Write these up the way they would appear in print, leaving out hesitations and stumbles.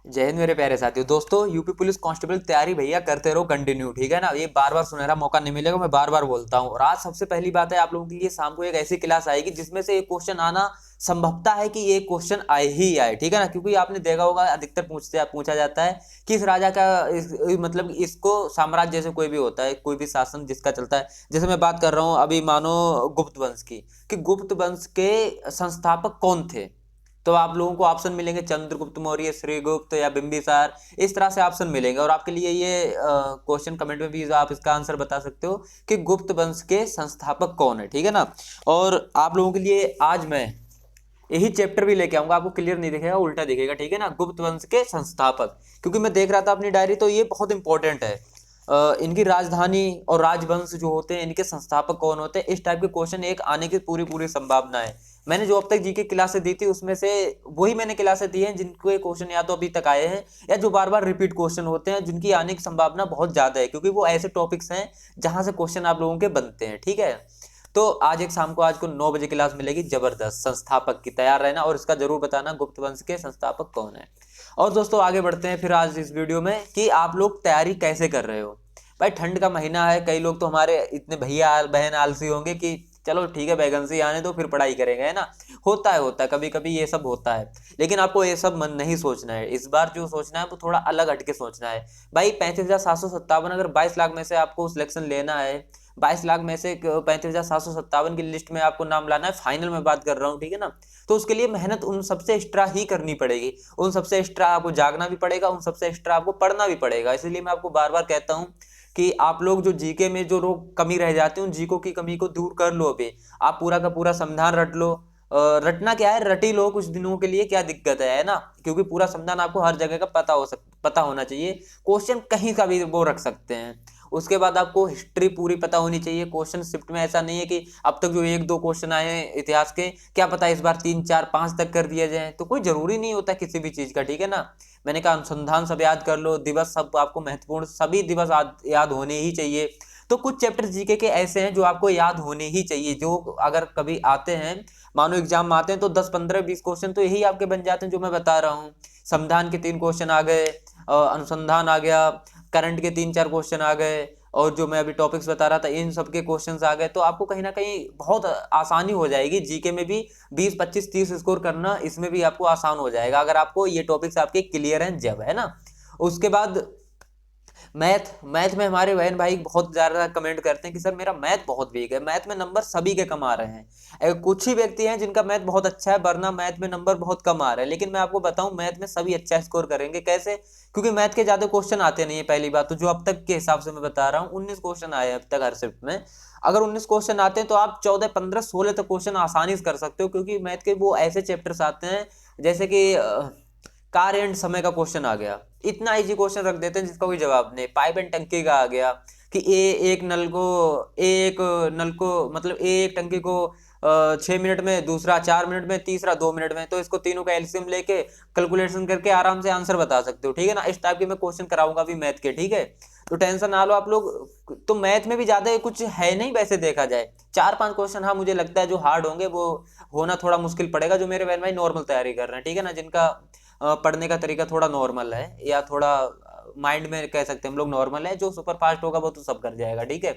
जय हिंद मेरे प्यारे साथियों। दोस्तों, यूपी पुलिस कांस्टेबल तैयारी भैया करते रहो कंटिन्यू, ठीक है ना। ये बार बार सुनहरा मौका नहीं मिलेगा, मैं बार बार बोलता हूँ। और आज सबसे पहली बात है, आप लोगों के लिए शाम को एक ऐसी क्लास आएगी जिसमें से एक क्वेश्चन आना संभवता है कि ये क्वेश्चन आए ही आए, ठीक है ना। क्योंकि आपने देखा होगा अधिकतर पूछा जाता है कि इस राजा का मतलब इसको साम्राज्य जैसे कोई भी होता है, कोई भी शासन जिसका चलता है। जैसे मैं बात कर रहा हूँ अभी, मानो गुप्त वंश की, कि गुप्त वंश के संस्थापक कौन थे। तो आप लोगों को ऑप्शन मिलेंगे चंद्रगुप्त मौर्य, श्रीगुप्त या बिंबिसार। इस तरह से ऑप्शन मिलेंगे और आपके लिए ये क्वेश्चन कमेंट में भी आप इसका आंसर बता सकते हो कि गुप्त वंश के संस्थापक कौन है, ठीक है ना। और आप लोगों के लिए आज मैं यही चैप्टर भी लेके आऊंगा, आपको क्लियर नहीं दिखेगा, उल्टा दिखेगा, ठीक है ना। गुप्त वंश के संस्थापक, क्योंकि मैं देख रहा था अपनी डायरी, तो ये बहुत इंपॉर्टेंट है। इनकी राजधानी और राजवंश जो होते हैं, इनके संस्थापक कौन होते हैं, इस टाइप के क्वेश्चन एक आने की पूरी पूरी संभावना है। मैंने जो अब तक जीके क्लासेस दी थी उसमें से वही मैंने क्लासेस दी हैं जिनको क्वेश्चन या तो अभी तक आए हैं या जो बार बार रिपीट क्वेश्चन होते हैं, जिनकी आने की संभावना बहुत ज्यादा है, क्योंकि वो ऐसे टॉपिक्स हैं जहां से क्वेश्चन आप लोगों के बनते हैं, ठीक है। तो आज एक शाम को, आज को 9 बजे क्लास मिलेगी जबरदस्त संस्थापक की, तैयार रहना और इसका जरूर बताना गुप्त वंश के संस्थापक कौन है। और दोस्तों आगे बढ़ते हैं फिर आज इस वीडियो में कि आप लोग तैयारी कैसे कर रहे हो। भाई ठंड का महीना है, कई लोग तो हमारे इतने भैया बहन आलसी होंगे कि चलो ठीक है वैकेंसी आने दो फिर पढ़ाई करेंगे, है ना। होता है कभी कभी ये सब होता है। लेकिन आपको ये सब मन नहीं सोचना है, इस बार जो सोचना है वो थोड़ा अलग हटके सोचना है। भाई 35,757, अगर 22 लाख में से आपको सिलेक्शन लेना है, 22 लाख में से 35,757 की लिस्ट में आपको नाम लाना है, फाइनल में बात कर रहा हूँ, ठीक है ना। तो उसके लिए मेहनत उन सबसे एक्स्ट्रा ही करनी पड़ेगी, उन सबसे एक्स्ट्रा आपको जागना भी पड़ेगा, उन सबसे एक्स्ट्रा आपको पढ़ना भी पड़ेगा। इसलिए मैं आपको बार बार कहता हूँ कि आप लोग जो जीके में जो लोग कमी रह जाते हैं, उन जीको की कमी को दूर कर लो। अभी आप पूरा का पूरा संविधान रट लो। रटना क्या है, रट ही लो कुछ दिनों के लिए, क्या दिक्कत है ना। क्योंकि पूरा संविधान आपको हर जगह का पता होना चाहिए। क्वेश्चन कहीं का भी वो रख सकते हैं। उसके बाद आपको हिस्ट्री पूरी पता होनी चाहिए। क्वेश्चन शिफ्ट में ऐसा नहीं है कि अब तक जो एक दो क्वेश्चन आए हैं इतिहास के, क्या पता इस बार 3 4 5 तक कर दिया जाए, तो कोई जरूरी नहीं होता किसी भी चीज का, ठीक है ना। मैंने कहा अनुसंधान सब याद कर लो, दिवस सब आपको महत्वपूर्ण, सभी दिवस याद होने ही चाहिए। तो कुछ चैप्टर जीके के ऐसे हैं जो आपको याद होने ही चाहिए, जो अगर कभी आते हैं, मानो एग्जाम में आते हैं, तो 10 15 20 क्वेश्चन तो यही आपके बन जाते हैं जो मैं बता रहा हूँ। संविधान के 3 क्वेश्चन आ गए, अनुसंधान आ गया, करंट के 3 4 क्वेश्चन आ गए, और जो मैं अभी टॉपिक्स बता रहा था इन सब के क्वेश्चंस आ गए, तो आपको कहीं ना कहीं बहुत आसानी हो जाएगी जीके में भी। 20 25 30 स्कोर करना इसमें भी आपको आसान हो जाएगा, अगर आपको ये टॉपिक्स आपके क्लियर हैं जब, है ना। उसके बाद मैथ मैथ में हमारे बहन भाई बहुत ज्यादा कमेंट करते हैं कि सर मेरा मैथ बहुत वीक है। मैथ में नंबर सभी के कम आ रहे हैं, कुछ ही व्यक्ति हैं जिनका मैथ बहुत अच्छा है, वरना मैथ में नंबर बहुत कम आ रहे हैं। लेकिन मैं आपको बताऊं, मैथ में सभी अच्छा स्कोर करेंगे। कैसे? क्योंकि मैथ के ज्यादा क्वेश्चन आते नहीं है। पहली बात तो जो अब तक के हिसाब से मैं बता रहा हूँ, 19 क्वेश्चन आए अब तक हर शिफ्ट में। अगर 19 क्वेश्चन आते हैं तो आप 14 15 16 तक क्वेश्चन आसानी से कर सकते हो, क्योंकि मैथ के वो ऐसे चैप्टर्स आते हैं जैसे कि कार एंड समय का क्वेश्चन आ गया, इतना इजी क्वेश्चन रख देते हैं जिसका कोई जवाब नहीं। पाइप एंड टंकी का आ गया कि एक नल को मतलब एक टंकी को 6 मिनट में, दूसरा 4 मिनट में, तीसरा 2 मिनट में, तो इसको तीनों का एलसीएम लेके कैलकुलेशन करके आराम से आंसर बता सकते हो, ठीक है ना। इस टाइप के मैं क्वेश्चन कराऊंगा भी मैथ के, ठीक है। तो टेंशन ना लो आप लोग। तो मैथ में भी ज्यादा कुछ है नहीं वैसे देखा जाए, 4 5 क्वेश्चन हाँ मुझे लगता है जो हार्ड होंगे, वो होना थोड़ा मुश्किल पड़ेगा, जो मेरे बहन भाई नॉर्मल तैयारी कर रहे हैं, ठीक है ना, जिनका पढ़ने का तरीका थोड़ा नॉर्मल है, या थोड़ा माइंड में कह सकते हैं हम लोग नॉर्मल है। जो सुपर फास्ट होगा वो तो सब कर जाएगा, ठीक है।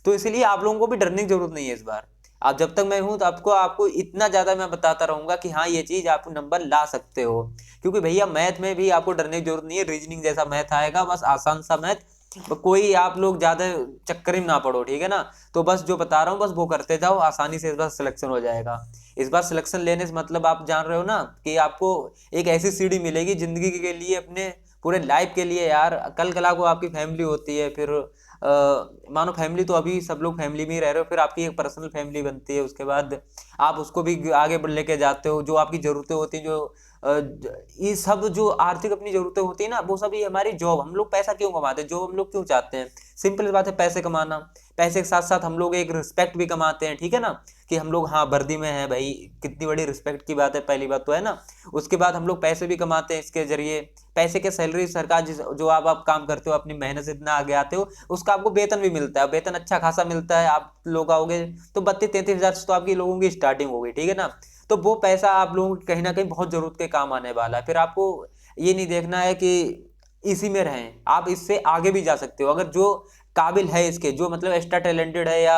तो इसलिए आप लोगों को भी डरने की जरूरत नहीं है इस बार। आप जब तक मैं हूं तो आपको आपको इतना ज्यादा मैं बताता रहूंगा कि हाँ ये चीज आप नंबर ला सकते हो। क्योंकि भैया मैथ में भी आपको डरने की जरूरत नहीं है, रीजनिंग जैसा मैथ आएगा, बस आसान सा मैथ। कोई आप लोग ज्यादा चक्कर में ना पड़ो, ठीक है ना। तो बस जो बता रहा हूँ बस वो करते जाओ, आसानी से इस बार सिलेक्शन हो जाएगा। इस बार सिलेक्शन लेने से मतलब आप जान रहे हो ना कि आपको एक ऐसी सीढ़ी मिलेगी जिंदगी के लिए, अपने पूरे लाइफ के लिए यार। कल कला को आपकी फैमिली होती है, फिर मानो फैमिली तो अभी सब लोग फैमिली में ही रह रहे हो, फिर आपकी एक पर्सनल फैमिली बनती है, उसके बाद आप उसको भी आगे बढ़ लेके जाते हो। जो आपकी जरूरतें होती हैं, जो ये सब जो आर्थिक अपनी जरूरतें होती है ना, वो सब ये हमारी जॉब, हम लोग पैसा क्यों कमाते हैं, जॉब हम लोग क्यों चाहते हैं, सिंपल बात है, पैसे कमाना। पैसे के साथ साथ हम लोग एक रिस्पेक्ट भी कमाते हैं, ठीक है ना, कि हम लोग हाँ वर्दी में है भाई, कितनी बड़ी रिस्पेक्ट की बात है, पहली बात तो है ना। उसके बाद हम लोग पैसे भी कमाते हैं इसके जरिए। पैसे के सैलरी सरकार जो आप काम करते हो, अपनी मेहनत से इतना आगे आते हो, उसका आपको वेतन भी मिलता है, वेतन अच्छा खासा मिलता है। आप लोग आओगे तो 32 33 हजार से तो आपकी लोगों की स्टार्टिंग होगी, ठीक है ना। तो वो पैसा आप लोगों की कहीं ना कहीं बहुत जरूरत के काम आने वाला है। फिर आपको ये नहीं देखना है कि इसी में रहें, आप इससे आगे भी जा सकते हो। अगर जो काबिल है इसके, जो मतलब एक्स्ट्रा टैलेंटेड है, या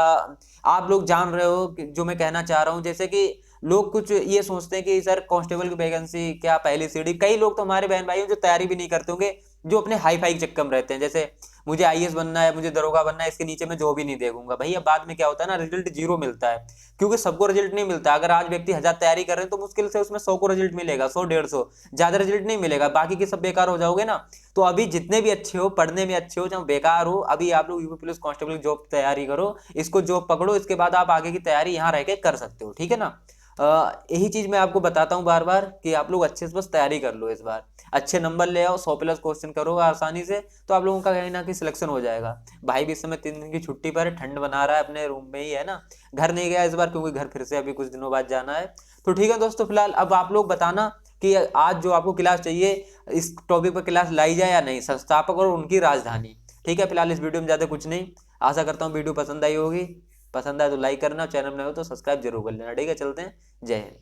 आप लोग जान रहे हो कि जो मैं कहना चाह रहा हूँ, जैसे कि लोग कुछ ये सोचते हैं कि सर कांस्टेबल की वैकेंसी क्या पहली सीढ़ी, कई लोग तो हमारे बहन भाई हैं जो तैयारी भी नहीं करते होंगे, जो अपने हाई फाई चक्कर में रहते हैं, जैसे मुझे आईएएस बनना है, मुझे दरोगा बनना है, इसके नीचे मैं जो भी नहीं देखूंगा। भैया बाद में क्या होता है ना, रिजल्ट जीरो मिलता है, क्योंकि सबको रिजल्ट नहीं मिलता। अगर आज व्यक्ति 1000 तैयारी कर रहे हैं तो मुश्किल से उसमें 100 को रिजल्ट मिलेगा, 100 150, ज्यादा रिजल्ट नहीं मिलेगा, बाकी के सब बेकार हो जाओगे ना। तो अभी जितने भी अच्छे हो, पढ़ने में अच्छे हो चाहे बेकार हो, अभी आप लोग यूपी पुलिस कांस्टेबल की जॉब तैयारी करो, इसको जॉब पकड़ो, इसके बाद आप आगे की तैयारी यहाँ रह के कर सकते हो, ठीक है ना। यही चीज मैं आपको बताता हूँ बार बार कि आप लोग अच्छे से बस तैयारी कर लो, इस बार अच्छे नंबर ले आओ, 100+ क्वेश्चन करो आसानी से, तो आप लोगों का कहीं ना कहीं सिलेक्शन हो जाएगा। भाई भी इस समय 3 दिन की छुट्टी पर है, ठंड बना रहा है, अपने रूम में ही है ना, घर नहीं गया इस बार, क्योंकि घर फिर से अभी कुछ दिनों बाद जाना है। तो ठीक है दोस्तों, फिलहाल अब आप लोग बताना कि आज जो आपको क्लास चाहिए, इस टॉपिक पर क्लास लाई जाए या नहीं, संस्थापक और उनकी राजधानी। ठीक है, फिलहाल इस वीडियो में ज्यादा कुछ नहीं। आशा करता हूँ वीडियो पसंद आई होगी, पसंद आए तो लाइक करना, चैनल में हो तो सब्सक्राइब जरूर कर लेना। ठीक है, चलते हैं, जय हिंद।